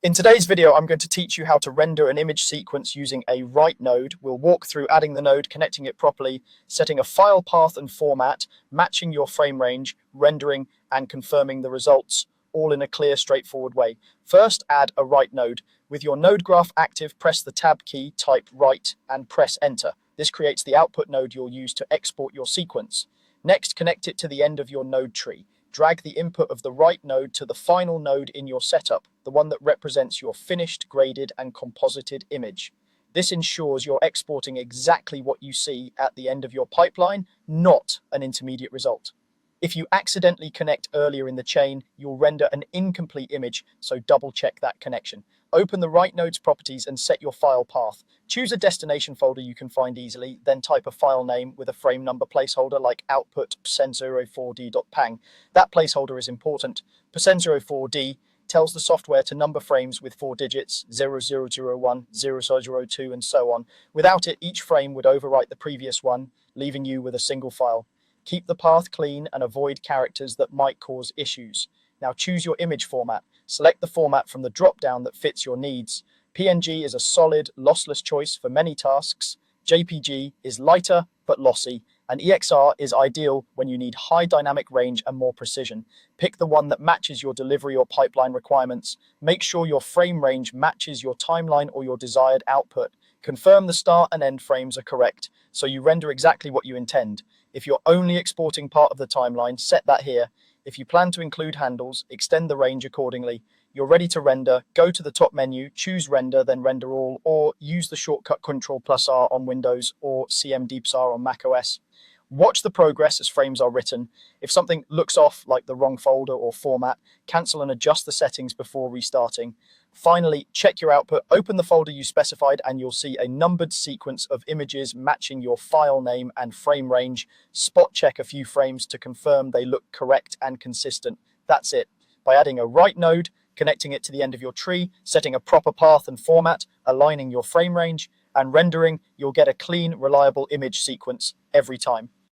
In today's video, I'm going to teach you how to render an image sequence using a write node. We'll walk through adding the node, connecting it properly, setting a file path and format, matching your frame range, rendering, and confirming the results, all in a clear, straightforward way. First, add a write node. With your node graph active, press the tab key, type write, and press enter. This creates the output node you'll use to export your sequence. Next, connect it to the end of your node tree. Drag the input of the write node to the final node in your setup, the one that represents your finished, graded, and composited image. This ensures you're exporting exactly what you see at the end of your pipeline, not an intermediate result. If you accidentally connect earlier in the chain, you'll render an incomplete image, so double check that connection. Open the write node's properties and set your file path. Choose a destination folder you can find easily, then type a file name with a frame number placeholder like output %04d.pang. That placeholder is important. %04d tells the software to number frames with 4 digits, 0001, 0002, and so on. Without it, each frame would overwrite the previous one, leaving you with a single file. Keep the path clean and avoid characters that might cause issues. Now choose your image format. Select the format from the drop-down that fits your needs. PNG is a solid, lossless choice for many tasks. JPG is lighter but lossy, and EXR is ideal when you need high dynamic range and more precision. Pick the one that matches your delivery or pipeline requirements. Make sure your frame range matches your timeline or your desired output. Confirm the start and end frames are correct, so you render exactly what you intend. If you're only exporting part of the timeline, set that here. If you plan to include handles, extend the range accordingly. You're ready to render, go to the top menu, choose render, then render all, or use the shortcut Ctrl+R on Windows or CMDPSR on macOS. Watch the progress as frames are written. If something looks off, like the wrong folder or format, cancel and adjust the settings before restarting. Finally, check your output, open the folder you specified, and you'll see a numbered sequence of images matching your file name and frame range. Spot check a few frames to confirm they look correct and consistent. That's it. By adding a write node, connecting it to the end of your tree, setting a proper path and format, aligning your frame range, and rendering, you'll get a clean, reliable image sequence every time.